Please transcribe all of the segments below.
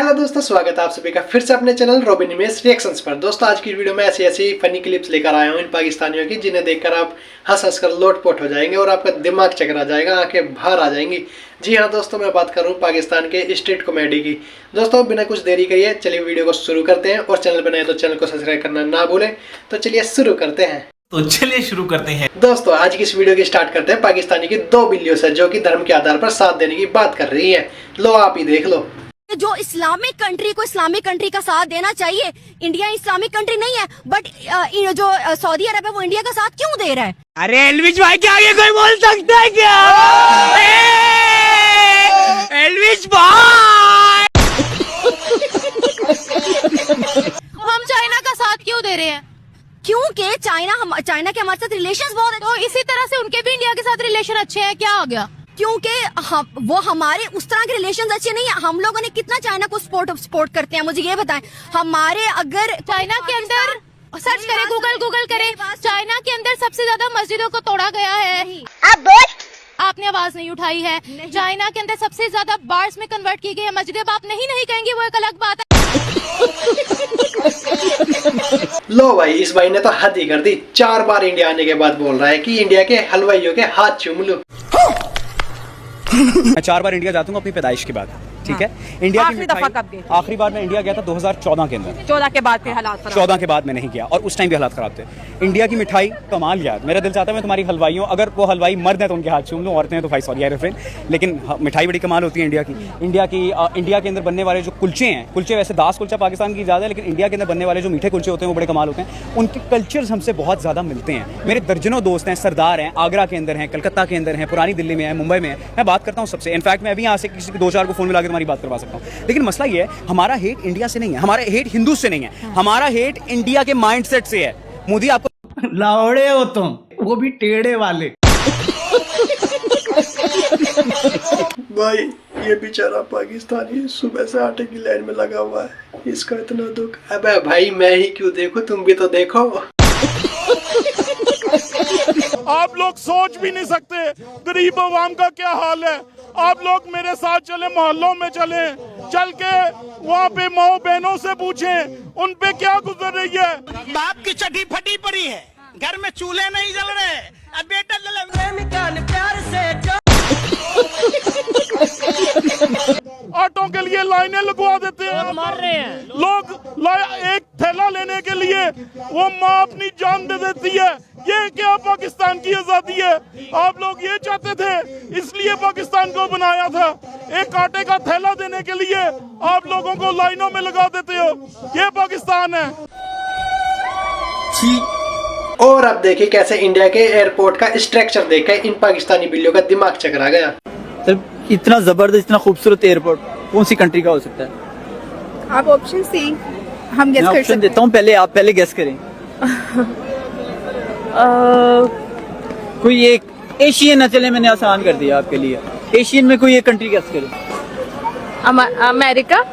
Hello दोस्तों, स्वागत है आप सभी का फिर से अपने चैनल रॉबिन इमेज रिएक्शंस पर। दोस्तों आज की वीडियो में ऐसी ऐसी फनी क्लिप्स लेकर आया हूँ इन पाकिस्तानियों की, जिन्हें देखकर आप हंस हंस कर लोटपोट हो जाएंगे और आपका दिमाग चकरा जाएगा, आंखें बाहर आ जाएंगी। जी हाँ दोस्तों, मैं बात कर रहा हूँ पाकिस्तान के स्ट्रीट कॉमेडी की। दोस्तों बिना कुछ देरी करिए चलिए वीडियो को शुरू करते हैं, और चैनल पर नए तो चैनल को सब्सक्राइब करना ना भूलें। तो चलिए शुरू करते हैं। दोस्तों आज की इस वीडियो की स्टार्ट करते हैं पाकिस्तानी की दो बिल्लियों से, जो कि धर्म के आधार पर साथ देने की बात कर रही है। लो आप ही देख लो। जो इस्लामिक कंट्री को इस्लामिक कंट्री का साथ देना चाहिए, इंडिया इस्लामिक कंट्री नहीं है, बट जो सऊदी अरब है वो इंडिया का साथ क्यों दे रहा है? अरे एलविश भाई के आगे कोई बोल सकता है क्या? एलविश भाई हम चाइना का साथ क्यों दे रहे हैं? क्योंकि चाइना के हमारे साथ रिलेशंस बहुत है, तो इसी तरह से उनके भी इंडिया के साथ रिलेशन अच्छे हैं। क्या हो गया? क्योंकि वो हमारे उस तरह के रिलेशन अच्छे नहीं है। हम लोगों ने कितना चाइना को सपोर्ट करते हैं, मुझे ये बताएं। हमारे अगर चाइना के अंदर सर्च करें, गूगल करें, चाइना के अंदर सबसे ज्यादा मस्जिदों को तोड़ा गया है। अब बोल, आपने आवाज नहीं उठाई है। चाइना के अंदर सबसे ज्यादा बार्स में कन्वर्ट की गई है मस्जिदें। आप नहीं कहेंगे, वो एक अलग बात है। लो भाई, इस भाई ने तो हद ही कर दी। 4 बार इंडिया आने के बाद बोल रहा है कि इंडिया के हलवाइयों के हाथ चूम लो। मैं 4 बार इंडिया जाता हूँ अपनी पैदाइश के बाद, ठीक है। इंडिया की मिठाई आखिरी बार मैं इंडिया गया था 2014 के अंदर। 14 के बाद फिर हालात खराब। 14 के बाद मैं नहीं गया, और उस टाइम भी हालात खराब थे। इंडिया की मिठाई कमाल यार, मेरा दिल चाहता है मैं तुम्हारी हलवाइयों, अगर वो हलवाई मर्द है तो उनके हाथ चूम लूँ, औरतें हैं तो भाई सॉरी यार फ्रेंड, लेकिन मिठाई बड़ी कमाल होती है इंडिया की। इंडिया के अंदर बनने वाले जो कुलचे हैं, कुलचे वैसे दास कुलचा पाकिस्तान की ज़्यादा है, लेकिन इंडिया के अंदर बनने वाले जो मीठे कुलचे होते हैं वो बड़े कमाल होते हैं। उनके कल्चर्स हमसे बहुत ज़्यादा मिलते हैं। मेरे दर्जनों दोस्त हैं, सरदार हैं, आगरा के अंदर हैं, कलकत्ता के अंदर हैं, पुरानी दिल्ली में है, मुंबई में है। मैं बात करता हूँ सबसे। इनफैक्ट मैं अभी यहाँ से किसी 2-4 को फोन मिला के तुम्हारी बात करवा सकता हूँ। लेकिन मसला ये है, हमारा हेट इंडिया से नहीं है, हमारा हेट हिंदू से नहीं है, हमारा हेट इंडिया के माइंडसेट से है। मोदी आपको लावड़े हो तुम, वो भी टेढ़े वाले। भाई ये बेचारा पाकिस्तानी सुबह से आटे की लाइन में लगा हुआ है, इसका इतना दुख। अबे भाई मैं ही क्यों देखूं, तुम भी तो देखो। आप लोग सोच भी नहीं सकते गरीब आवाम का क्या हाल है। आप लोग मेरे साथ चले, मोहल्लों में चले, चल के वहाँ पे माओ बहनों से पूछें उन पे क्या गुजर रही है। बाप की चड्डी फटी पड़ी है, घर में चूल्हे नहीं जल रहे, अब बेटा प्यार से ऑटो के लिए लाइनें लगवा देते हैं, मार रहे हैं लोग। एक थैला लेने के लिए वो माँ अपनी जान दे देती है। ये क्या पाकिस्तान की आजादी है? आप लोग ये चाहते थे, इसलिए पाकिस्तान को बनाया था। एक आटे का थैला देने के लिए आप लोगों को लाइनों में लगा देते हो। ये पाकिस्तान है। और अब देखिए कैसे इंडिया के एयरपोर्ट का स्ट्रक्चर देखकर इन पाकिस्तानी बिल्लियों का दिमाग चकरा गया। सर इतना जबरदस्त, इतना खूबसूरत एयरपोर्ट कौन सी कंट्री का हो सकता है? आप ऑप्शन सी, हम गेस कर सकते हैं। ऑप्शन देता हूँ, पहले आप गेस करें। कोई एक एशियन, चले मैंने आसान कर दिया आपके लिए। एशियन में कोई एक कंट्री गेस करें। अमेरिका?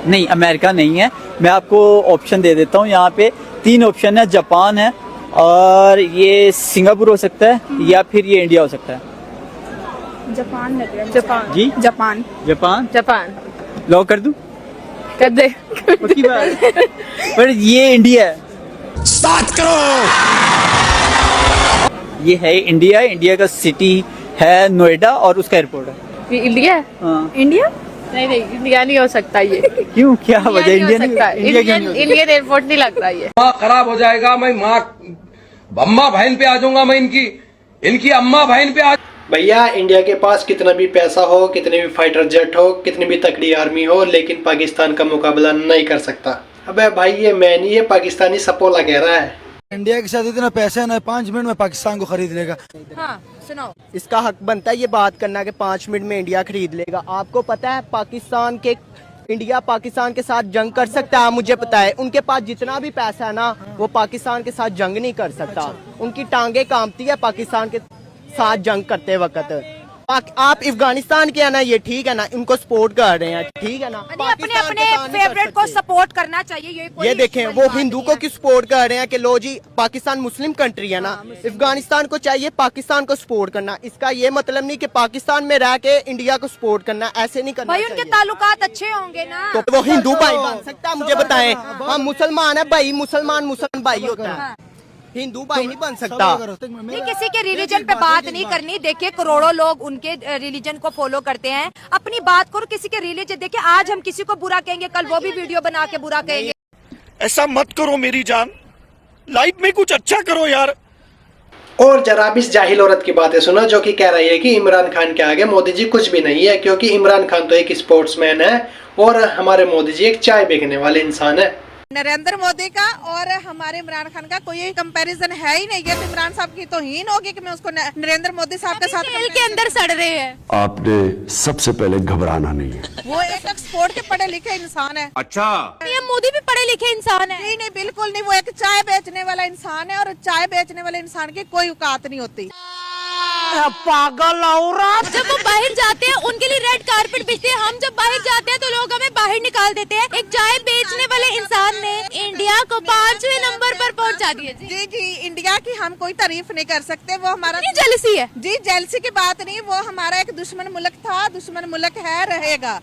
नहीं, अमेरिका नहीं है। मैं आपको ऑप्शन दे देता हूँ। यहाँ पे 3 ऑप्शन है। जापान है, और ये सिंगापुर हो सकता है, या फिर ये इंडिया हो सकता है। जापान लग रहा है। जापान जी, जापान लॉक कर दूं? कर दे। पक्की बात? पर ये इंडिया है। बात करो। ये है इंडिया। इंडिया का सिटी है नोएडा, और उसका एयरपोर्ट है। ये इंडिया है? हाँ। इंडिया नहीं, इंडिया नहीं हो सकता ये। क्यों, क्या वजह? इंडिया नहीं, इंडियन एयरपोर्ट नहीं लग रहा ये। माँ खराब हो जाएगा, मैं माँ अम्मा बहन पे आ जाऊंगा, मैं इनकी अम्मा बहन पे आ। भैया इंडिया के पास कितना भी पैसा हो, कितने भी फाइटर जेट हो, कितनी भी तकड़ी आर्मी हो, लेकिन पाकिस्तान का मुकाबला नहीं कर सकता। अबे भाई ये मैं नहीं, ये पाकिस्तानी सपोला कह रहा है। इंडिया के साथ इतना पैसा है ना, 5 मिनट में पाकिस्तान को खरीद लेगा। हाँ सुनाओ। इसका हक बनता है ये बात करना कि 5 मिनट में इंडिया खरीद लेगा। आपको पता है इंडिया पाकिस्तान के साथ जंग कर सकता है? मुझे पता है। उनके पास जितना भी पैसा है ना, वो पाकिस्तान के साथ जंग नहीं कर सकता। उनकी टांगे कांपती है पाकिस्तान के साथ जंग करते वक्त। आप अफगानिस्तान के है ना, ये ठीक है ना, इनको सपोर्ट कर रहे हैं, ठीक है ना। अपने अपने फेवरेट को सपोर्ट करना चाहिए। ये देखें, वो हिंदू को क्यों सपोर्ट कर रहे हैं कि लो जी पाकिस्तान मुस्लिम कंट्री है ना, अफगानिस्तान को चाहिए पाकिस्तान को सपोर्ट करना। इसका ये मतलब नहीं कि पाकिस्तान में रह के इंडिया को सपोर्ट करना, ऐसे नहीं करना भाई उनके ताल्लुकात अच्छे होंगे ना। तो वो हिंदू भाई बन सकता है? मुझे बताएं। हम मुसलमान है भाई, मुसलमान भाई होता है, हिंदू भाई नहीं बन सकता। नहीं, किसी के रिलीजन पे बात नहीं करनी। देखिए करोड़ों लोग उनके रिलीजन को फॉलो करते हैं, अपनी बात करो। किसी के रिलीजन, देखिए आज हम किसी को बुरा कहेंगे, कल वो भी वीडियो बना के बुरा कहेंगे। ऐसा मत करो मेरी जान, लाइफ में कुछ अच्छा करो यार। और जरा अब इस जाहिल औरत की बातें सुनो जो कि कह रही है कि इमरान खान के आगे मोदी जी कुछ भी नहीं है, क्योंकि इमरान खान तो एक स्पोर्ट्समैन है और हमारे मोदी जी एक चाय बेचने वाले इंसान है। नरेंद्र मोदी का और हमारे इमरान खान का कोई कंपैरिजन है ही नहीं है। तो इमरान साहब की तौहीन होगी कि मैं उसको नरेंद्र मोदी साहब के साथ जेल के अंदर सड़ रहे हैं। आपने सबसे पहले घबराना नहीं है। वो एक एक्सपोर्ट के पढ़े लिखे इंसान है। अच्छा, ये मोदी भी पढ़े लिखे इंसान है। नहीं नहीं, बिल्कुल नहीं। वो एक चाय बेचने वाला इंसान है और चाय बेचने वाले इंसान की कोई औकात नहीं होती। पागल औरत। जब वो बाहर जाते हैं उनके लिए रेड कारपेट बिछते हैं, हम जब बाहर जाते हैं तो लोग हमें बाहर निकाल देते हैं। एक चाय बेचने वाले इंसान ने इंडिया को 5वें नंबर पर पहुंचा दिया। जी जी, इंडिया की हम कोई तारीफ नहीं कर सकते। वो हमारा जेलसी है। जी, जेलसी की बात नहीं। वो हमारा एक दुश्मन मुल्क था, दुश्मन मुल्क है, रहेगा।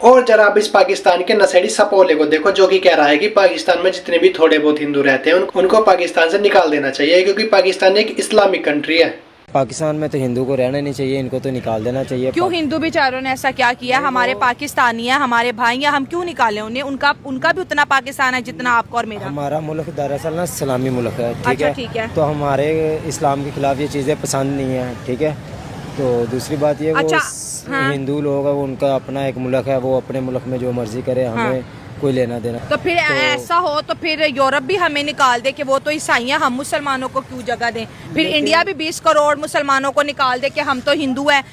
और जरा अब इस पाकिस्तान के नशेड़ी सपोले को देखो जो कि कह रहा है कि पाकिस्तान में जितने भी थोड़े बहुत हिंदू रहते हैं उनको पाकिस्तान से निकाल देना चाहिए, क्योंकि पाकिस्तान एक इस्लामिक कंट्री है। पाकिस्तान में तो हिंदू को रहना नहीं चाहिए, इनको तो निकाल देना चाहिए। क्यों हिंदू बेचारों ने ऐसा क्या किया? हमारे पाकिस्तानी है, हमारे भाई हैं, हम क्यों निकाले उन्हें? उनका भी उतना पाकिस्तान है जितना आपका और मेरा। हमारा मुल्क दरअसल ना इस्लामी मुल्क है, ठीक अच्छा, है? ठीक है। तो हमारे इस्लाम के खिलाफ ये चीज़ें पसंद नहीं है, ठीक है? तो दूसरी बात ये अच्छा, हाँ। हिंदू लोग है, वो उनका अपना एक मुल्क है, वो अपने मुल्क में जो मर्जी करे, हमें कोई लेना देना। तो फिर ऐसा हो तो फिर यूरोप भी हमें निकाल दे कि वो तो ईसाई हैं, हम मुसलमानों को क्यों जगह दें? फिर इंडिया भी 20 करोड़ मुसलमानों को निकाल दे कि हम तो हिंदू हैं।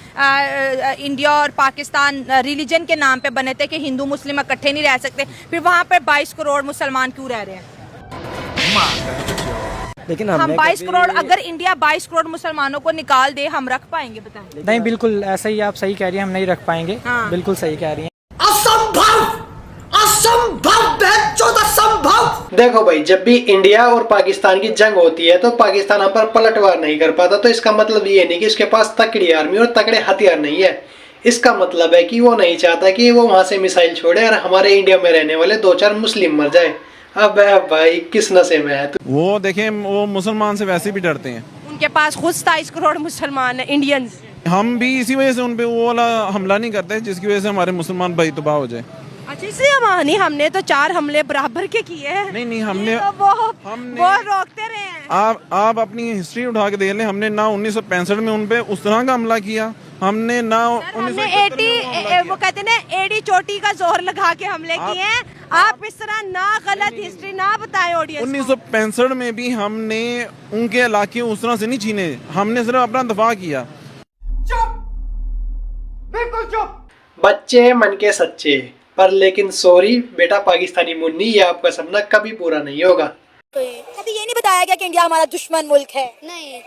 इंडिया और पाकिस्तान रिलीजन के नाम पे बने थे कि हिंदू मुस्लिम इकट्ठे नहीं रह सकते। फिर वहाँ पर 22 करोड़ मुसलमान क्यों रह रहे हैं? लेकिन हम 22 करोड़, अगर इंडिया 22 करोड़ मुसलमानों को निकाल दे, हम रख पाएंगे? बताएं। नहीं, बिल्कुल ऐसा ही आप सही कह रही हैं, हम नहीं रख पाएंगे। हाँ। बिल्कुल सही कह रही हैं। देखो भाई, जब भी इंडिया और पाकिस्तान की जंग होती है तो पाकिस्तान हम पर पलटवार नहीं कर पाता, तो इसका मतलब ये नहीं कि उसके पास तकड़ी आर्मी और तकड़े हथियार नहीं है। इसका मतलब है कि वो नहीं चाहता कि वो वहां से मिसाइल छोड़े और हमारे इंडिया में रहने वाले 2-4 मुस्लिम मर जाए। अब भाई किस नशे में है? वो देखें, वो मुसलमान से वैसे भी डरते हैं। उनके पास खुद 27 करोड़ मुसलमान है, इंडियंस। हम भी इसी वजह से उन पे वो वाला हमला नहीं करते जिसकी वजह से हमारे मुसलमान भाई तबाह हो जाए। अच्छा, इसलिए हमने तो 4 हमले बराबर के किए हैं। नहीं, हमने तो वो रोकते रहे हैं। आप अपनी हिस्ट्री उठा के देख लें, हमने ना 1965 में उन पे उस तरह का हमला किया, हमने ना 1971 वो कहते ना एडी चोटी का जोर लगा के हमले किए हैं। आप इस तरह ना गलत हिस्ट्री ना बताएं ऑडियंस। 1965 में भी हमने उनके इलाके उस तरह से नहीं छीने, हमने सिर्फ अपना दफा किया। चुप, बिल्कुल चुप। बच्चे मन के सच्चे, पर लेकिन सॉरी बेटा पाकिस्तानी मुन्नी, ये आपका सपना कभी पूरा नहीं होगा। कभी ये नहीं बताया गया कि इंडिया हमारा दुश्मन मुल्क है। नहीं,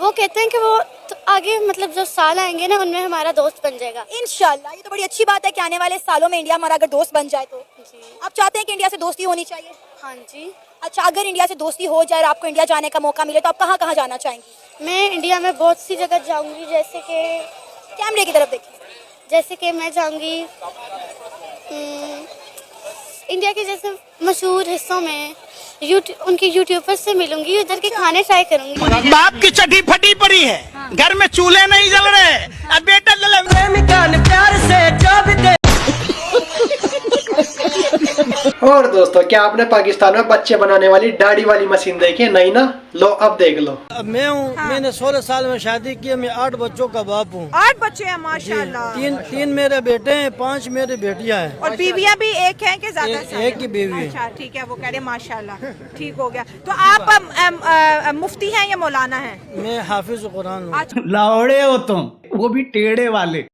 वो कहते हैं कि वो तो आगे मतलब जो साल आएंगे ना उनमें हमारा दोस्त बन जाएगा इंशाल्लाह। ये तो बड़ी अच्छी बात है कि आने वाले सालों में इंडिया हमारा अगर दोस्त बन जाए तो। जी। आप चाहते हैं कि इंडिया से दोस्ती होनी चाहिए? हाँ जी। अच्छा, अगर इंडिया से दोस्ती हो जाए और आपको इंडिया जाने का मौका मिले तो आप कहाँ कहाँ जाना चाहेंगी? मैं इंडिया में बहुत सी जगह जाऊँगी, जैसे कि कैमरे की तरफ देखिए, जैसे कि मैं जाऊँगी इंडिया के जैसे मशहूर हिस्सों में, उनके यूट्यूबर से मिलूंगी, उधर के खाने ट्राई करूंगी। बाप की चड्डी फटी पड़ी है, घर में चूल्हे नहीं जल रहे, अब बेटा प्यार से जो भी दे। और दोस्तों, क्या आपने पाकिस्तान में बच्चे बनाने वाली दाढ़ी वाली मशीन देखी है? नहीं ना? लो अब देख लो। अब मैं हूँ, मैंने 16 साल में शादी की है, मैं 8 बच्चों का बाप हूँ। 8 बच्चे हैं माशाल्लाह। 3 मेरे बेटे हैं, 5 मेरे बेटियाँ हैं। और बीवियाँ भी एक हैं कि ज्यादा? एक ही बीवी है। अच्छा, ठीक है, वो कह रहे माशाल्लाह, ठीक हो गया। तो आप मुफ्ती हैं या मौलाना हैं? मैं हाफिज कुरान हूँ। लावड़े हो तुम, वो भी टेढ़े वाले।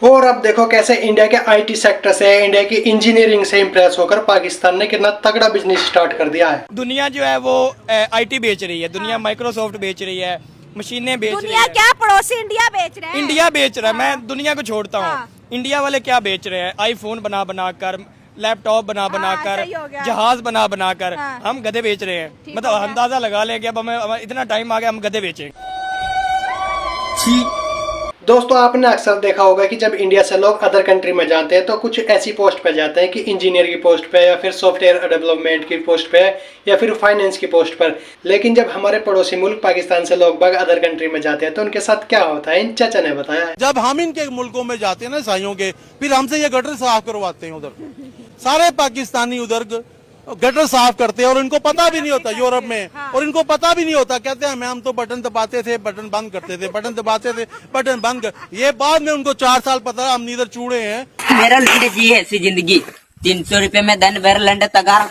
और अब देखो कैसे इंडिया के आईटी सेक्टर से, इंडिया की इंजीनियरिंग से इंप्रेस होकर पाकिस्तान ने कितना तगड़ा बिजनेस स्टार्ट कर दिया है। दुनिया जो है वो आईटी बेच रही है, दुनिया माइक्रोसॉफ्ट बेच रही है, मशीनें बेच रही दुनिया है। क्या, पड़ोसी इंडिया बेच रहे हैं। इंडिया बेच रहा है, मैं दुनिया को छोड़ता हूँ। इंडिया वाले क्या बेच रहे हैं? आईफोन बना बना कर, लैपटॉप बना बना कर, जहाज बना बना कर, हम गधे बेच रहे हैं। मतलब अंदाजा लगा लें कि अब हमें इतना टाइम आ गया, हम गधे बेचेंगे। दोस्तों आपने अक्सर देखा होगा कि जब इंडिया से लोग अदर कंट्री में जाते हैं तो कुछ ऐसी पोस्ट पे जाते हैं कि इंजीनियर की पोस्ट पे, या फिर सॉफ्टवेयर डेवलपमेंट की पोस्ट पे, या फिर फाइनेंस की पोस्ट पर। लेकिन जब हमारे पड़ोसी मुल्क पाकिस्तान से लोग बाग अदर कंट्री में जाते हैं तो उनके साथ क्या होता है, इन चाचा ने बताया है। जब हम इनके मुल्कों में जाते हैं ना ईसाइयों के, फिर हमसे ये गटर साफ करवाते हैं। उधर सारे पाकिस्तानी उधर गटर साफ करते हैं और इनको पता भी नहीं होता यूरोप में, और इनको पता भी नहीं होता। कहते हैं हम तो बटन दबाते थे, बटन बंद करते थे, बटन दबाते थे, बटन बंद कर। ये बाद में उनको 4 साल पता हम नीदर चूड़े हैं। मेरा लंड जी ऐसी जिंदगी, 300 रुपए में दिन भर लंड तगार।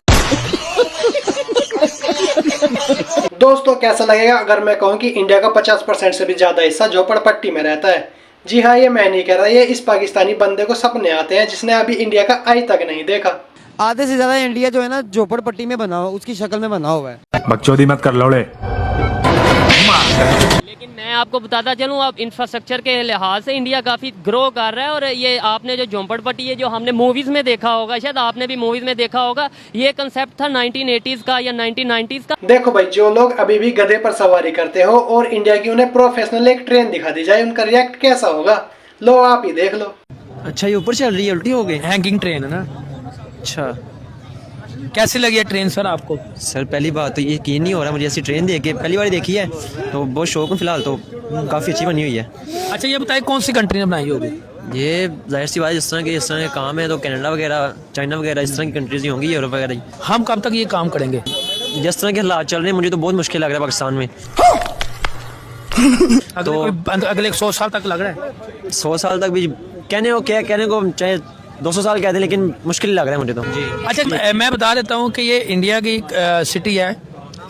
दोस्तों कैसा लगेगा अगर मैं कहूँ कि इंडिया का 50% से भी ज्यादा हिस्सा झोपड़पट्टी में रहता है। जी हाँ, ये मैं नहीं कह रहा, ये इस पाकिस्तानी बंदे को सपने आते हैं जिसने अभी इंडिया का आई तक नहीं देखा। आधे से ज्यादा इंडिया जो है ना झोपड़पट्टी में बना हुआ, उसकी शक्ल में बना हुआ है। बकचोदी मत कर लोड़े। लेकिन मैं आपको बताता चलूँ, अब इंफ्रास्ट्रक्चर के लिहाज से इंडिया काफी ग्रो कर रहा है। और ये आपने जो झोंपड़पट्टी है, जो हमने मूवीज में देखा होगा, शायद आपने भी मूवीज में देखा होगा, ये कंसेप्ट था 1980s का या 1990s का। देखो भाई, जो लोग अभी भी गधे पर सवारी करते हो और इंडिया की उन्हें प्रोफेशनल एक ट्रेन दिखा दी जाए, उनका रिएक्ट कैसा होगा, लो आप ही देख लो। अच्छा, ये ऊपर चल रही है, उल्टी हो गई। हैंगिंग ट्रेन है ना। अच्छा, कैसी लगी है ट्रेन सर आपको? सर पहली बात तो यकीन नहीं हो रहा मुझे, ऐसी ट्रेन देख के पहली बार देखी है तो बहुत शौक हूँ फिलहाल, तो काफ़ी अच्छी बनी हुई है। अच्छा ये बताइए कौन सी कंट्री ने बनाई होगी? ये जाहिर सी बात, इस तरह के काम है तो कनाडा वगैरह, चाइना वगैरह, इस तरह की कंट्रीज ही होंगी, यूरोप वगैरह ही। हम कब तक ये काम करेंगे? जिस तरह के हालात चल रहे हैं मुझे तो बहुत मुश्किल लग रहा है पाकिस्तान में। अगले 100 साल तक लग रहा है? 100 साल तक भी कहने को चाहे 200 साल कहते हैं, लेकिन मुश्किल लग रहा है मुझे तो। अच्छा मैं बता देता हूँ कि ये इंडिया की सिटी है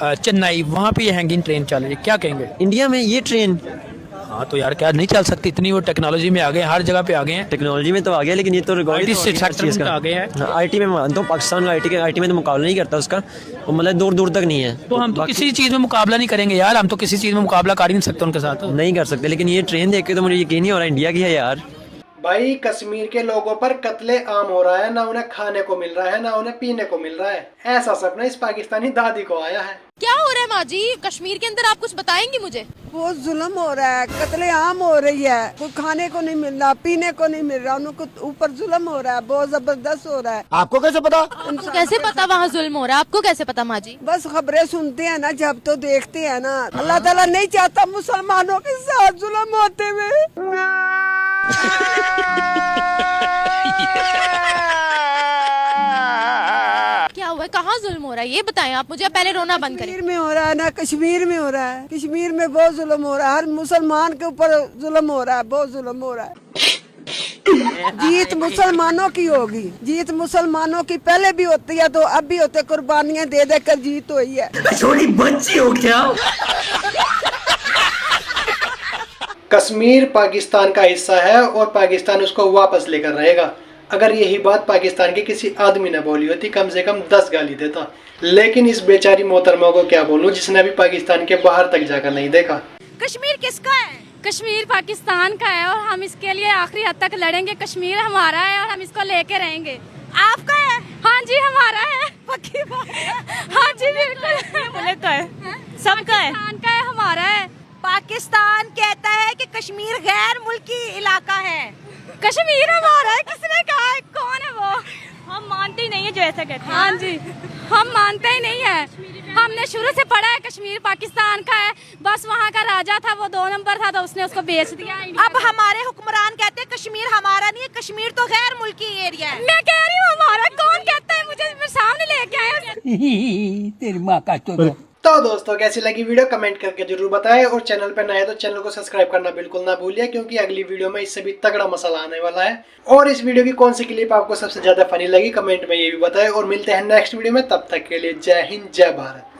चेन्नई, वहाँ पे ये हैंगिंग ट्रेन चल रही है, क्या कहेंगे? इंडिया में ये ट्रेन? हाँ तो यार क्या नहीं चल सकती, इतनी वो टेक्नोलॉजी में आ गए, हर जगह पे आ गए हैं। टेक्नोलॉजी में तो आ गया, लेकिन ये तो आईटी सेक्टर में आ गए हैं। आईटी में मानता हूँ, पाकिस्तान आईटी में तो मुकाबला नहीं करता उसका, वो मतलब दूर दूर तक नहीं है। तो हम तो किसी चीज़ में मुकाबला नहीं करेंगे यार, हम तो किसी चीज़ में मुकाबला कर ही नहीं सकते उनके साथ। नहीं कर सकते, लेकिन ये ट्रेन देख के तो मुझे यकीन नहीं हो रहा इंडिया की है यार। भाई कश्मीर के लोगों पर कत्ले आम हो रहा है, ना उन्हें खाने को मिल रहा है, ना उन्हें पीने को मिल रहा है। ऐसा सपना इस पाकिस्तानी दादी को आया है। क्या हो रहा है माँ जी कश्मीर के अंदर, आप कुछ बताएंगी मुझे? बहुत जुल्म हो रहा है, कत्ले आम हो रही है, कोई खाने को नहीं मिल रहा, पीने को नहीं मिल रहा, उनको ऊपर जुल्म हो रहा है, बहुत जबरदस्त हो रहा है। आपको कैसे पता? आपको कैसे पता वहाँ जुल्म हो रहा है? आपको कैसे पता माँ जी? बस खबरें सुनते हैं ना, जब तो देखते हैं ना। अल्लाह ताला नहीं चाहता मुसलमानों के साथ जुल्म होते हुए। क्या हुआ है, कहाँ जुल्म हो रहा है ये बताएं आप मुझे, पहले रोना बंद करें। कश्मीर में हो रहा है ना, कश्मीर में हो रहा है, कश्मीर में बहुत जुल्म हो रहा है, हर मुसलमान के ऊपर जुल्म हो रहा है, बहुत जुल्म हो रहा है। जीत मुसलमानों की होगी, जीत मुसलमानों की पहले भी होती है तो अब भी होते, कुर्बानियां दे दे कर जीत हुई है। छोटी बच्ची हो क्या? कश्मीर पाकिस्तान का हिस्सा है और पाकिस्तान उसको वापस लेकर रहेगा। अगर यही बात पाकिस्तान के किसी आदमी ने बोली होती, कम से कम 10 गाली देता। लेकिन इस बेचारी मोहतरमा को क्या बोलूं, जिसने अभी पाकिस्तान के बाहर तक जाकर नहीं देखा। कश्मीर किसका है? कश्मीर पाकिस्तान का है और हम इसके लिए आखिरी हद तक लड़ेंगे। कश्मीर हमारा है और हम इसको लेके रहेंगे। आपका है? हाँ जी हमारा है, पक्की बात है। हाँ जी बिल्कुल। बोले का है, सबका है, पाकिस्तान का है, हमारा है। पाकिस्तान कहता है कि कश्मीर गैर मुल्की इलाका है। कश्मीर हमारा है, किसने कहा है? कौन है वो? हम मानते ही नहीं है जो ऐसा कहते हैं। हाँ जी, हम मानते ही नहीं है। हमने शुरू से पढ़ा है कश्मीर पाकिस्तान का है, बस वहाँ का राजा था, वो 2 नंबर था तो उसने उसको बेच दिया। अब हमारे हुक्मरान कहते हैं कश्मीर हमारा नहीं है, कश्मीर तो गैर मुल्की एरिया है। मैं कह रही हूँ हमारा, कौन कहता है? मुझे सामने लेके आए। तेरी माँ का तो दोस्तों कैसी लगी वीडियो कमेंट करके जरूर बताएं, और चैनल पर नए तो चैनल को सब्सक्राइब करना बिल्कुल ना भूलिए, क्योंकि अगली वीडियो में इससे भी तगड़ा मसाला आने वाला है। और इस वीडियो की कौन सी क्लिप आपको सबसे ज्यादा फनी लगी कमेंट में ये भी बताएं, और मिलते हैं नेक्स्ट वीडियो में। तब तक के लिए जय हिंद, जय भारत।